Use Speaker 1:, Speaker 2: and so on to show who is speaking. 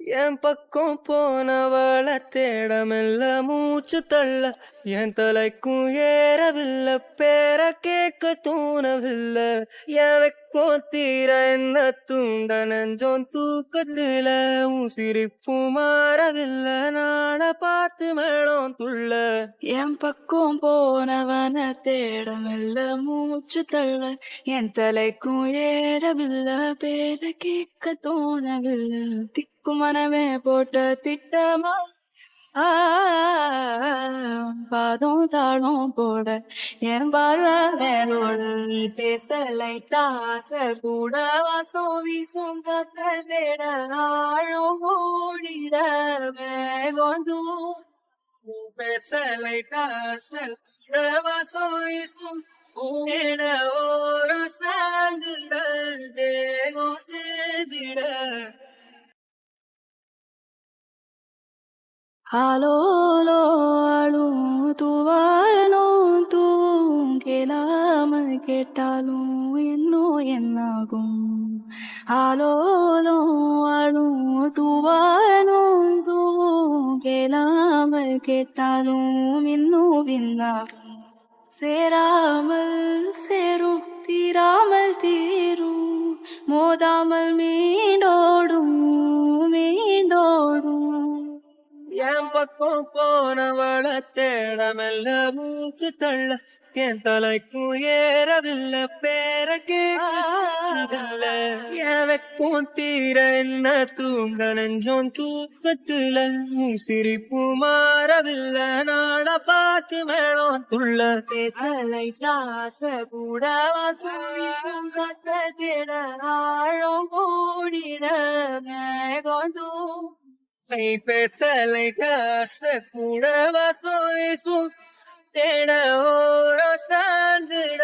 Speaker 1: என் பக்கம் போனவள தேடமெல்ல மூச்சு தள்ள என் தலைக்கும் ஏறவில்லை பேர கேட்க தூணவில்லை என் வெக்கம் தீர என்ன தூண்ட நெஞ்சோம் தூக்கத்துல உன் சிரிப்பு மாறவில்லை நாட பார்த்து மேளம் துள்ள
Speaker 2: என் பக்கம் போனவன தேடமில்ல மூச்சு தள்ள என் தலைக்கும் ஏறவில்லை பேர கேட்க தோணவில்லை திக்கும் மனமே போட்ட திட்டமா பாதம் தாளம் போட என் பார்வ மேலோட நீ பேச லைட்டா ஆசை கூட வாசம் வீசும் கத்த தேட ஆழம் ஓடிட வேகம்
Speaker 1: பேசலை தாசல் வாசம் உன்னிட ஒரு சாஞ்சிட தேகம் சேதிட
Speaker 2: ஆலோலோ ஆளும் தூவாயனும் தூவும் கேளாம கேட்டாலும் இன்னும் என்னாகும் ஆலோலோ ஆளும் தூவாயனும் தூவும் கேளாம கேட்டாலும் இன்னும் என்னாகும் சேராமல் சேரும் தீராமல் தீரும் மோதாமல் மீண்டோடும் மீண்டோடும்
Speaker 1: என் பக்கம் போனவள தேடமெல்ல மூச்சு தள்ள என் தலைக்கும் ஏறவில்லை பேர கேட்கவில்லை என் வெக்கம் தீர என்ன தூங்க நெஞ்சோம் தூக்கத்துல உன் சிரிப்பு மாறவில்லை நாள பார்த்து மேளம் துள்ள
Speaker 2: பேசலை தாச கூட வாசம் கத்த திட ஆழம் கூடிட மேகம்
Speaker 1: பேசலை காச கூட வாசம் தேட ஓர சாஞ்சிட